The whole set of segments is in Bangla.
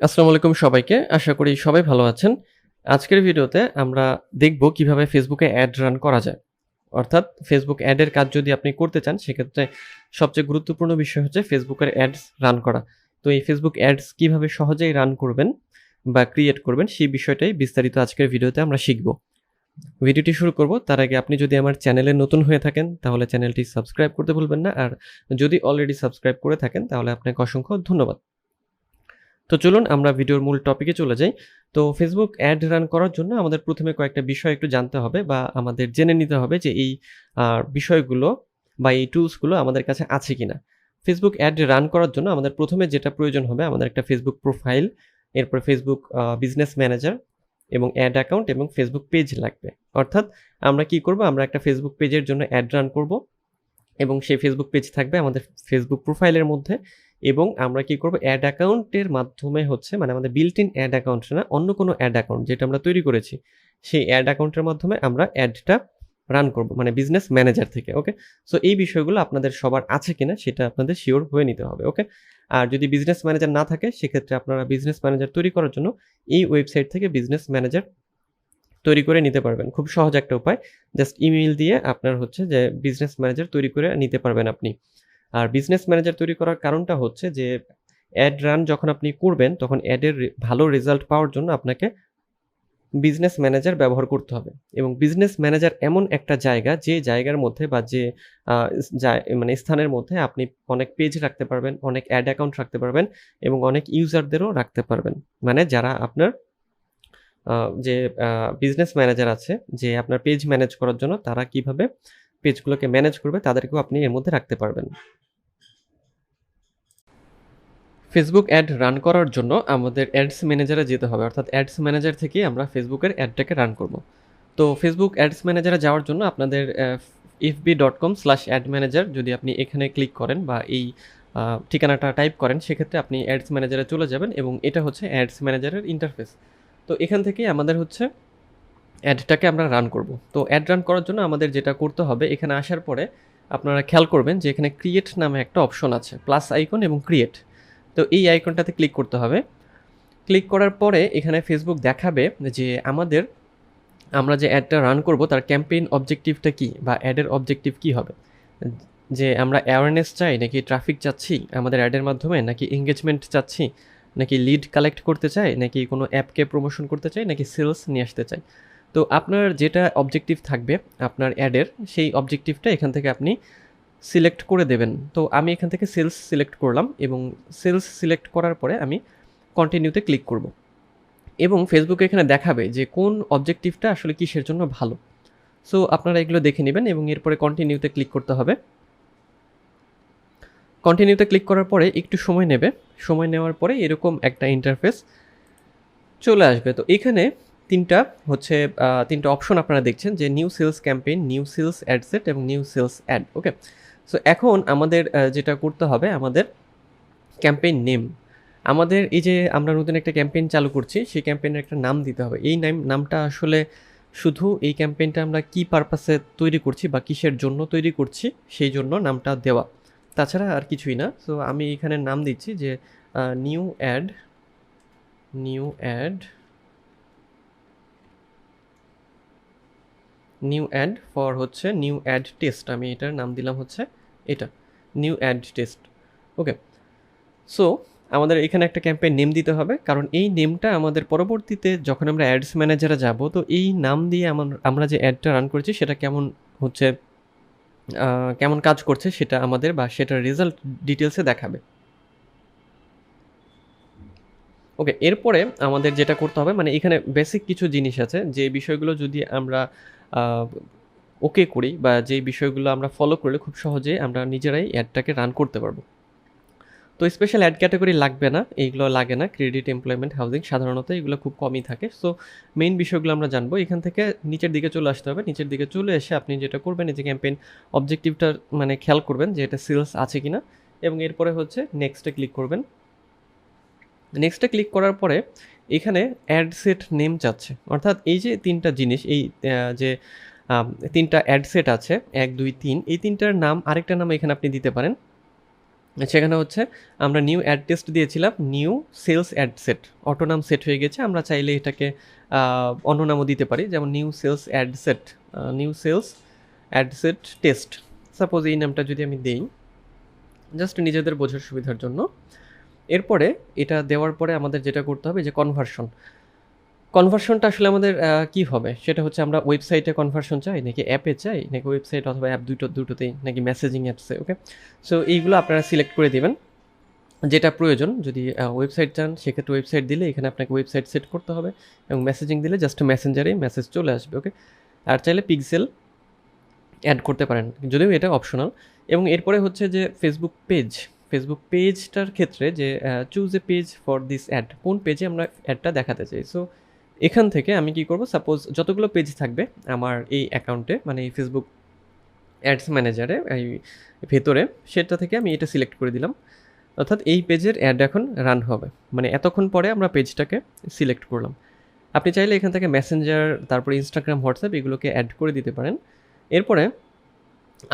আসসালামু আলাইকুম সবাইকে। আশা করি সবাই ভালো আছেন। আজকের ভিডিওতে আমরা দেখব কিভাবে ফেসবুকে অ্যাড রান করা যায়। অর্থাৎ ফেসবুক অ্যাডের কাজ যদি আপনি করতে চান সেক্ষেত্রে সবচেয়ে গুরুত্বপূর্ণ বিষয় হচ্ছে ফেসবুকের অ্যাডস রান করা। তো এই ফেসবুক অ্যাডস কিভাবে সহজেই রান করবেন বা ক্রিয়েট করবেন সেই বিষয়টাই বিস্তারিত আজকের ভিডিওতে আমরা শিখব। ভিডিওটি শুরু করব তার আগে আপনি যদি আমার চ্যানেলে নতুন হয়ে থাকেন তাহলে চ্যানেলটি সাবস্ক্রাইব করতে ভুলবেন না। আর যদি অলরেডি সাবস্ক্রাইব করে থাকেন তাহলে আপনাকে অসংখ্য ধন্যবাদ। তো চলুন আমরা ভিডিওর মূল টপিকে চলে যাই। তো ফেসবুক অ্যাড রান করার জন্য আমাদের প্রথমে কয়েকটা বিষয় একটু জানতে হবে বা আমাদের জেনে নিতে হবে যে এই বিষয়গুলো বা এই টুলসগুলো আমাদের কাছে আছে কিনা। ফেসবুক অ্যাড রান করার জন্য আমাদের প্রথমে যেটা প্রয়োজন হবে আমাদের একটা ফেসবুক প্রোফাইল, এরপর ফেসবুক বিজনেস ম্যানেজার এবং অ্যাড অ্যাকাউন্ট এবং ফেসবুক পেজ লাগবে। অর্থাৎ আমরা কি করব, আমরা একটা ফেসবুক পেজের জন্য অ্যাড রান করব এবং সেই ফেসবুক পেজ থাকবে আমাদের ফেসবুক প্রোফাইলের মধ্যে এবং আমরা কি করব অ্যাড অ্যাকাউন্টের মাধ্যমে হচ্ছে মানে আমাদের বিল্ট ইন অ্যাড অ্যাকাউন্ট না, অন্য কোনো অ্যাড অ্যাকাউন্ট যেটা আমরা তৈরি করেছি সেই অ্যাড অ্যাকাউন্টের মাধ্যমে আমরা অ্যাডটা রান করব মানে বিজনেস ম্যানেজার থেকে। ওকে, সো এই বিষয়গুলো আপনাদের সবার আছে কিনা সেটা আপনাদের শিওর হয়ে নিতে হবে। ওকে, আর যদি বিজনেস ম্যানেজার না থাকে সেক্ষেত্রে আপনারা বিজনেস ম্যানেজার তৈরি করার জন্য এই ওয়েবসাইট থেকে বিজনেস ম্যানেজার তৈরি করে নিতে পারবেন। খুব সহজ একটা উপায়, জাস্ট ইমেইল দিয়ে আপনার হচ্ছে যে বিজনেস ম্যানেজার তৈরি করে নিতে পারবেন আপনি। আর বিজনেস ম্যানেজার তৈরি করার কারণটা হচ্ছে যে অ্যাড রান যখন আপনি করবেন তখন অ্যাডের ভালো রেজাল্ট পাওয়ার জন্য আপনাকে বিজনেস ম্যানেজার ব্যবহার করতে হবে এবং বিজনেস ম্যানেজার এমন একটা জায়গা যে জায়গার মধ্যে বা যে মানে স্থানের মধ্যে আপনি অনেক পেজ রাখতে পারবেন, অনেক অ্যাড অ্যাকাউন্ট রাখতে পারবেন এবং অনেক ইউজারদেরও রাখতে পারবেন। মানে যারা আপনার যে বিজনেস ম্যানেজার আছে যে আপনার পেজ ম্যানেজ করার জন্য তারা কিভাবে পেজগুলোকে ম্যানেজ করবে তাদেরকেও আপনি এর মধ্যে রাখতে পারবেন। ফেসবুক অ্যাড রান করার জন্য আমাদের অ্যাডস ম্যানেজারে যেতে হবে, অর্থাৎ অ্যাডস ম্যানেজার থেকেই আমরা ফেসবুকের অ্যাডটাকে রান করব। তো ফেসবুক অ্যাডস ম্যানেজারে যাওয়ার জন্য আপনাদের fb.com/ad-manager যদি আপনি এখানে ক্লিক করেন বা এই ঠিকানাটা টাইপ করেন সেক্ষেত্রে আপনি অ্যাডস ম্যানেজারে চলে যাবেন এবং এটা হচ্ছে অ্যাডস ম্যানেজারের ইন্টারফেস। তো এখান থেকেই আমাদের হচ্ছে অ্যাডটাকে আমরা রান করব। তো অ্যাড রান করার জন্য আমাদের যেটা করতে হবে, এখানে আসার পরে আপনারা খেয়াল করবেন যে এখানে ক্রিয়েট নামে একটা অপশন আছে, প্লাস আইকন এবং ক্রিয়েট। তো এই আইকনটাতে ক্লিক করতে হবে। ক্লিক করার পরে এখানে ফেসবুক দেখাবে যে আমরা যে অ্যাডটা রান করব তার ক্যাম্পেইন অবজেক্টিভটা কী বা অ্যাডের অবজেক্টিভ কী হবে, যে আমরা অ্যাওয়ারনেস চাই নাকি ট্রাফিক চাচ্ছি আমাদের অ্যাডের মাধ্যমে, নাকি এঙ্গেজমেন্ট চাচ্ছি, নাকি লিড কালেক্ট করতে চাই, নাকি কোনো অ্যাপকে প্রমোশন করতে চাই, নাকি সেলস নিয়ে আসতে চাই। তো আপনার যেটা অবজেক্টিভ থাকবে আপনার অ্যাডের সেই অবজেক্টিভটা এখান থেকে আপনি সিলেক্ট করে দেবেন। তো আমি এখান থেকে সেলস সিলেক্ট করলাম এবং সেলস সিলেক্ট করার পরে আমি কন্টিনিউতে ক্লিক করব এবং ফেসবুকে এখানে দেখাবে যে কোন অবজেক্টিভটা আসলে কিসের জন্য ভালো। সো আপনারা এগুলো দেখে নেবেন এবং এরপরে কন্টিনিউতে ক্লিক করতে হবে। কন্টিনিউতে ক্লিক করার পরে একটু সময় নেবে, সময় নেওয়ার পরে এরকম একটা ইন্টারফেস চলে আসবে। তো এখানে তিনটা অপশন আপনারা দেখছেন যে new sales campaign, new sales ad set এবং new sales ad. Okay, so এখন আমাদের যেটা করতে হবে, আমাদের ক্যাম্পেইন নেম, আমাদের এই যে আমরা নতুন একটা ক্যাম্পেইন চালু করছি সেই ক্যাম্পেইনের একটা নাম দিতে হবে। এই নামটা আসলে শুধু এই ক্যাম্পেইনটা আমরা কী পারপাসে তৈরি করছি বা কিসের জন্য তৈরি করছি সেই জন্য নামটা দেওয়া, তাছাড়া আর কিছুই না। সো আমি এখানে নাম দিচ্ছি যে নিউ অ্যাড ফর হচ্ছে নিউ অ্যাড টেস্ট, আমি এটার নাম দিলাম হচ্ছে এটা নিউ অ্যাড টেস্ট। ওকে, সো আমাদের এখানে একটা ক্যাম্পেইন নেম দিতে হবে, কারণ এই নেমটা আমাদের পরবর্তীতে যখন আমরা অ্যাডস ম্যানেজারে যাব তো এই নাম দিয়ে আমরা যে অ্যাডটা রান করছি সেটা কেমন কাজ করছে সেটা আমাদের বা সেটার রেজাল্ট ডিটেলসে দেখাবে। ওকে, এরপরে আমাদের যেটা করতে হবে, মানে এখানে বেসিক কিছু জিনিস আছে যে বিষয়গুলো যদি আমরা ওকে করি বা যে বিষয়গুলো আমরা ফলো করলে খুব সহজে আমরা নিজেরাই অ্যাডটাকে রান করতে পারবো। তো স্পেশাল অ্যাড ক্যাটাগরি লাগবে না, এইগুলো লাগে না, ক্রেডিট, এমপ্লয়মেন্ট, হাউজিং সাধারণত এগুলো খুব কমই থাকে। সো মেইন বিষয়গুলো আমরা জানবো। এখান থেকে নিচের দিকে চলে আসতে হবে, নিচের দিকে চলে এসে আপনি যেটা করবেন এই যে ক্যাম্পেইন অবজেক্টিভটা মানে খেয়াল করবেন যে এটা সেলস আছে কিনা এবং এরপরে হচ্ছে নেক্সটে ক্লিক করবেন। নেক্সটে ক্লিক করার পরে এখানে অ্যাড সেট নেম চাচ্ছে, অর্থাৎ এই যে তিনটা জিনিস, এই যে তিনটা অ্যাড সেট আছে 1 2 3, এই তিনটার নাম আরেকটা নাম এখানে আপনি দিতে পারেন। সেখানে হচ্ছে আমরা নিউ অ্যাড টেস্ট দিয়েছিলাম, new sales ad set, auto name set হয়ে গেছে। আমরা চাইলে এটাকে অন্য নামও দিতে পারি, যেমন new sales ad set, new sales ad set test, suppose এই নামটা যদি আমি দিই জাস্ট নিজেদের বোঝার সুবিধার জন্য। এরপরে এটা দেওয়ার পরে আমাদের যেটা করতে হবে যে কনভার্সনটা আসলে আমাদের কি হবে সেটা হচ্ছে আমরা ওয়েবসাইটে কনভার্সন চাই নাকি অ্যাপে চাই নাকি ওয়েবসাইট অথবা অ্যাপ দুটোতেই নাকি মেসেজিং অ্যাপসে। ওকে, সো এইগুলো আপনারা সিলেক্ট করে দেবেন যেটা প্রয়োজন। যদি ওয়েবসাইট চান সেক্ষেত্রে ওয়েবসাইট দিলে এখানে আপনাকে ওয়েবসাইট সেট করতে হবে, এবং মেসেজিং দিলে জাস্ট মেসেঞ্জারেই মেসেজ চলে আসবে। ওকে, আর চাইলে পিক্সেল অ্যাড করতে পারেন, যদিও এটা অপশনাল। এবং এরপরে হচ্ছে যে ফেসবুক পেজটার ক্ষেত্রে যে choose a page for this ad, কোন পেজে আমরা অ্যাডটা দেখাতে চাই। সো এখান থেকে আমি কি করব, সাপোজ যতগুলো পেজ থাকবে আমার এই অ্যাকাউন্টে, মানে এই ফেসবুক অ্যাডস ম্যানেজারে এই ভেতরে, সেটা থেকে আমি এটা সিলেক্ট করে দিলাম, অর্থাৎ এই পেজের অ্যাড এখন রান হবে, মানে এতক্ষণ পরে আমরা পেজটাকে সিলেক্ট করলাম। আপনি চাইলে এখান থেকে মেসেঞ্জার, তারপরে ইনস্টাগ্রাম, হোয়াটসঅ্যাপ এগুলোকে অ্যাড করে দিতে পারেন। এরপরে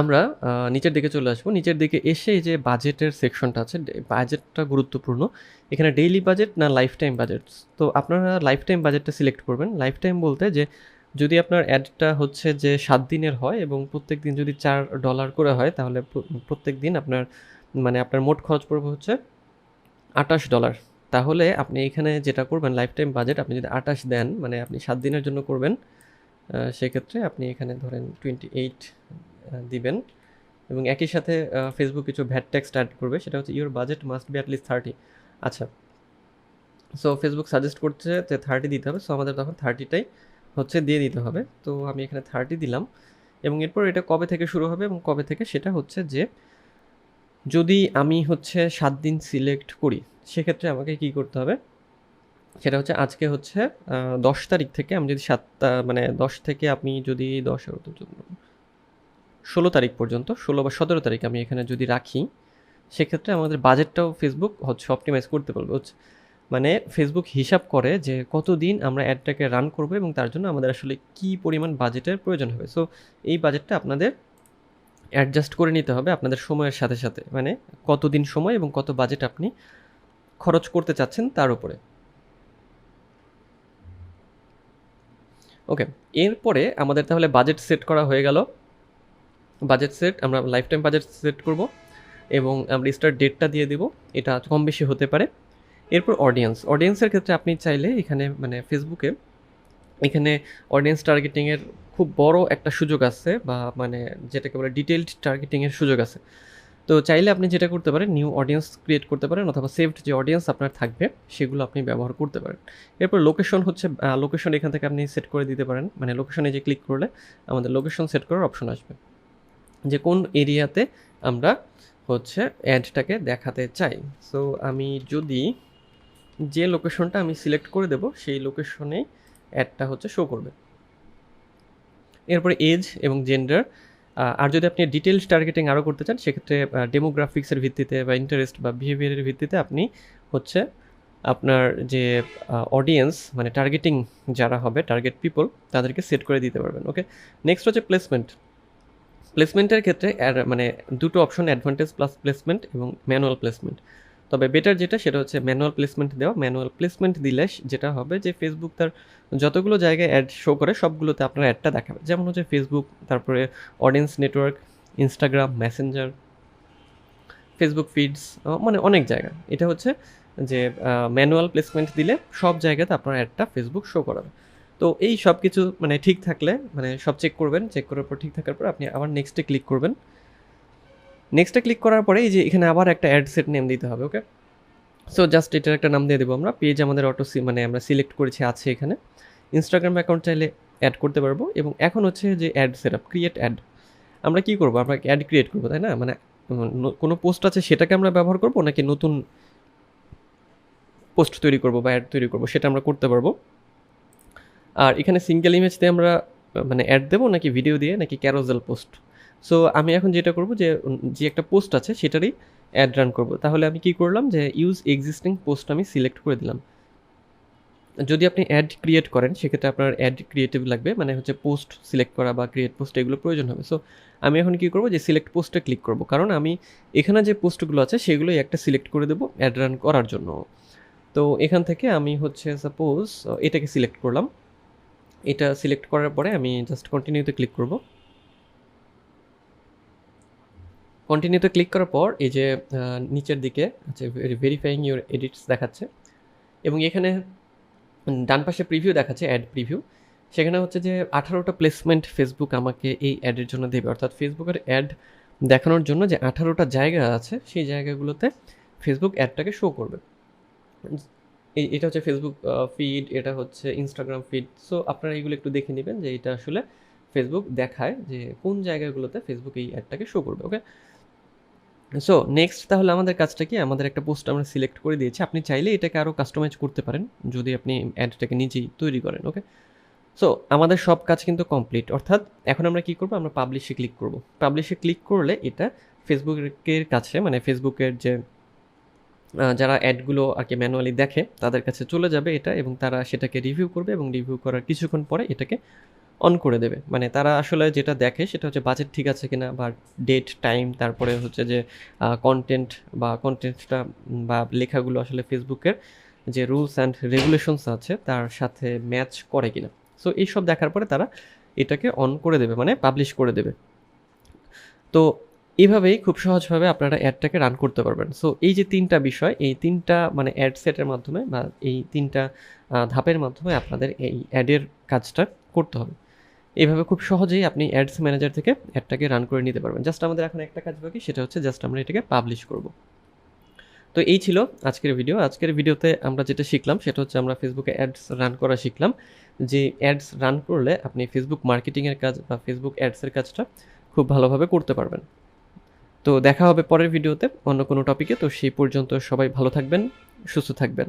আমরা নিচের দিকে চলে আসবো। নিচের দিকে এসে এই যে বাজেটের সেকশনটা আছে, বাজেটটা গুরুত্বপূর্ণ। এখানে ডেইলি বাজেট না লাইফ টাইম বাজেট, তো আপনারা লাইফ টাইম বাজেটটা সিলেক্ট করবেন। লাইফ টাইম বলতে যে যদি আপনার অ্যাডটা হচ্ছে যে 7 দিনের হয় এবং প্রত্যেক দিন যদি $4 করে হয়, তাহলে প্রত্যেক দিন আপনার মানে আপনার মোট খরচ পড়বে হচ্ছে $28। তাহলে আপনি এখানে যেটা করবেন লাইফ টাইম বাজেট আপনি যদি 28 দেন, মানে আপনি 7 দিনের জন্য করবেন, সেক্ষেত্রে আপনি এখানে ধরেন 28 দিবেন। এবং একই সাথে ফেসবুক কিছু ভ্যাট ট্যাক্স অ্যাড করবে, সেটা হচ্ছে your budget must be at least 30। আচ্ছা, সো ফেসবুক সাজেস্ট করছে যে 30 দিতে হবে, সো আমাদের তখন 30টাই হচ্ছে দিয়ে দিতে হবে। তো আমি এখানে 30 দিলাম। এবং এরপর এটা কবে থেকে শুরু হবে এবং কবে থেকে, সেটা হচ্ছে যে যদি আমি হচ্ছে 7 দিন সিলেক্ট করি, সেক্ষেত্রে আমাকে কি করতে হবে, সেটা হচ্ছে আজকে হচ্ছে 10 তারিখ থেকে আমি যদি 10 থেকে আপনি যদি 16 তারিখ পর্যন্ত, 16 বা 17 তারিখ আমি এখানে যদি রাখি, সেক্ষেত্রে আমাদের বাজেটটাও ফেসবুক হচ্ছে অপটিমাইজ করতে পারবে। হচ্ছে মানে ফেসবুক হিসাব করে যে কতদিন আমরা অ্যাডটাকে রান করবো এবং তার জন্য আমাদের আসলে কী পরিমাণ বাজেটের প্রয়োজন হবে। সো এই বাজেটটা আপনাদের অ্যাডজাস্ট করে নিতে হবে আপনাদের সময়ের সাথে সাথে, মানে কতদিন সময় এবং কত বাজেট আপনি খরচ করতে চাচ্ছেন তার উপরে। ওকে, এরপরে আমাদের তাহলে বাজেট সেট করা হয়ে গেল। বাজেট সেট, আমরা লাইফ টাইম বাজেট সেট করব এবং আমরা স্টার্ট ডেটটা দিয়ে দেবো, এটা কম বেশি হতে পারে। এরপর অডিয়েন্সের ক্ষেত্রে আপনি চাইলে এখানে মানে ফেসবুকে এখানে অডিয়েন্স টার্গেটিংয়ের খুব বড় একটা সুযোগ আছে, বা মানে যেটাকে বলে ডিটেইলড টার্গেটিংয়ের সুযোগ আছে। তো চাইলে আপনি যেটা করতে পারেন, নিউ অডিয়েন্স ক্রিয়েট করতে পারেন, অথবা সেভড যে অডিয়েন্স আপনার থাকবে সেগুলো আপনি ব্যবহার করতে পারেন। এরপর লোকেশন হচ্ছে লোকেশন এখান থেকে আপনি সেট করে দিতে পারেন, মানে লোকেশনে যে ক্লিক করলে আমাদের লোকেশন সেট করার অপশন আসবে, যে কোন এরিয়াতে আমরা হচ্ছে অ্যাডটাকে দেখাতে চাই। সো আমি যদি যে লোকেশনটা আমি সিলেক্ট করে দেব সেই লোকেশনেই অ্যাডটা হচ্ছে শো করবে। এরপরে এজ এবং জেন্ডার, আর যদি আপনি ডিটেলস টার্গেটিং আরও করতে চান, সেক্ষেত্রে ডেমোগ্রাফিক্সের ভিত্তিতে বা ইন্টারেস্ট বা বিহেভিয়ারের ভিত্তিতে আপনি হচ্ছে আপনার যে অডিয়েন্স মানে টার্গেটিং যারা হবে, টার্গেট পিপল, তাদেরকে সেট করে দিতে পারবেন। ওকে, নেক্সট হচ্ছে প্লেসমেন্টের ক্ষেত্রে মানে দুটো অপশন, অ্যাডভান্টেজ প্লাস প্লেসমেন্ট এবং ম্যানুয়াল প্লেসমেন্ট। তবে বেটার যেটা সেটা হচ্ছে ম্যানুয়াল প্লেসমেন্ট দেওয়া। ম্যানুয়াল প্লেসমেন্ট দিলে যেটা হবে যে ফেসবুক তার যতগুলো জায়গায় অ্যাড শো করে সবগুলোতে আপনার অ্যাডটা দেখাবে, যেমন হচ্ছে ফেসবুক, তারপরে audience network, Instagram, Messenger, Facebook feeds, মানে অনেক জায়গা। এটা হচ্ছে যে ম্যানুয়াল প্লেসমেন্ট দিলে সব জায়গাতে আপনার অ্যাডটা ফেসবুক শো করাবে। তো এই সব কিছু মানে ঠিক থাকলে, মানে সব চেক করবেন, চেক করার পর ঠিক থাকার পর আপনি আবার নেক্সটে ক্লিক করবেন। নেক্সটে ক্লিক করার পরে এই যে এখানে আবার একটা অ্যাড সেট নেম দিতে হবে। ওকে, সো জাস্ট এটার একটা নাম দিয়ে দেবো আমরা। পেজ আমাদের মানে আমরা সিলেক্ট করেছি আছে এখানে। ইনস্টাগ্রাম অ্যাকাউন্ট চাইলে অ্যাড করতে পারবো। এবং এখন হচ্ছে যে ad set up, create add. আমরা কী করবো, আমরা অ্যাড ক্রিয়েট করবো, তাই না? মানে কোনো পোস্ট আছে সেটাকে আমরা ব্যবহার করবো, নাকি নতুন পোস্ট তৈরি করবো বা অ্যাড তৈরি করবো, সেটা আমরা করতে পারবো। আর এখানে সিঙ্গেল ইমেজ দিয়ে আমরা মানে অ্যাড দেবো, নাকি ভিডিও দিয়ে, নাকি ক্যারোজেল পোস্ট। সো আমি এখন যেটা করবো যে একটা পোস্ট আছে সেটারই অ্যাড রান করবো। তাহলে আমি কি করলাম, যে ইউজ এক্সিস্টিং পোস্ট আমি সিলেক্ট করে দিলাম। যদি আপনি অ্যাড ক্রিয়েট করেন সেক্ষেত্রে আপনার অ্যাড ক্রিয়েটিভ লাগবে, মানে হচ্ছে পোস্ট সিলেক্ট করা বা ক্রিয়েট পোস্ট এগুলো প্রয়োজন হবে। সো আমি এখন কী করবো, যে সিলেক্ট পোস্টে ক্লিক করব, কারণ আমি এখানে যে পোস্টগুলো আছে সেগুলোই একটা সিলেক্ট করে দেবো অ্যাড রান করার জন্য। তো এখান থেকে আমি হচ্ছে সাপোজ এটাকে সিলেক্ট করলাম। এটা সিলেক্ট করার পরে আমি জাস্ট কন্টিনিউতে ক্লিক করব। কন্টিনিউতে ক্লিক করার পর এই যে নিচের দিকে আচ্ছা ভেরিফাইং ইউর এডিটস দেখাচ্ছে, এবং এখানে ডান পাশে প্রিভিউ দেখাচ্ছে, অ্যাড প্রিভিউ। সেখানে হচ্ছে যে 18টা প্লেসমেন্ট ফেসবুক আমাকে এই অ্যাডের জন্য দেবে, অর্থাৎ ফেসবুকের অ্যাড দেখানোর জন্য যে 18টা জায়গা আছে সেই জায়গাগুলোতে ফেসবুক অ্যাডটাকে শো করবে। এটা হচ্ছে ফেসবুক ফিড, এটা হচ্ছে ইনস্টাগ্রাম ফিড। সো আপনারা এইগুলো একটু দেখে নেবেন যে এটা আসলে ফেসবুক দেখায় যে কোন জায়গাগুলোতে ফেসবুক এই অ্যাডটাকে শো করবে। ওকে, সো নেক্সট তাহলে আমাদের কাজটা কি, আমাদের একটা পোস্ট আমরা সিলেক্ট করে দিয়েছি। আপনি চাইলে এটাকে আরও কাস্টমাইজ করতে পারেন যদি আপনি অ্যাডটাকে নিজেই তৈরি করেন। ওকে, সো আমাদের সব কাজ কিন্তু কমপ্লিট, অর্থাৎ এখন আমরা কি করব, আমরা পাবলিশে ক্লিক করব। পাবলিশে ক্লিক করলে এটা ফেসবুকের কাছে, মানে ফেসবুকের যে যারা অ্যাডগুলো আর কি ম্যানুয়ালি দেখে তাদের কাছে চলে যাবে এটা, এবং তারা সেটাকে রিভিউ করবে, এবং রিভিউ করার কিছুক্ষণ পরে এটাকে অন করে দেবে। মানে তারা আসলে যেটা দেখে সেটা হচ্ছে বাজেট ঠিক আছে কিনা, বা ডেট টাইম, তারপরে হচ্ছে যে কন্টেন্ট বা কন্টেন্টটা বা লেখাগুলো আসলে ফেসবুকের যে রুলস অ্যান্ড রেগুলেশনস আছে তার সাথে ম্যাচ করে কিনা। সো এইসব দেখার পরে তারা এটাকে অন করে দেবে, মানে পাবলিশ করে দেবে। তো এভাবেই খুব সহজভাবে আপনারা অ্যাডটাকে রান করতে পারবেন। সো এই যে 3টা বিষয়, এই 3টা মানে অ্যাড সেটের মাধ্যমে বা এই 3টা ধাপের মাধ্যমে আপনাদের এই অ্যাডের কাজটা করতে হবে। এইভাবে খুব সহজেই আপনি অ্যাডস ম্যানেজার থেকে অ্যাডটাকে রান করে নিতে পারবেন। জাস্ট আমাদের এখন একটা কাজ বাকি, সেটা হচ্ছে জাস্ট আমরা এটাকে পাবলিশ করব। তো এই ছিল আজকের ভিডিও। আজকের ভিডিওতে আমরা যেটা শিখলাম সেটা হচ্ছে আমরা ফেসবুকে অ্যাডস রান করা শিখলাম, যে অ্যাডস রান করলে আপনি ফেসবুক মার্কেটিংয়ের কাজ বা ফেসবুক অ্যাডসের কাজটা খুব ভালোভাবে করতে পারবেন। তো দেখা হবে পরের ভিডিওতে অন্য কোনো টপিকে। তো সেই পর্যন্ত সবাই ভালো থাকবেন, সুস্থ থাকবেন।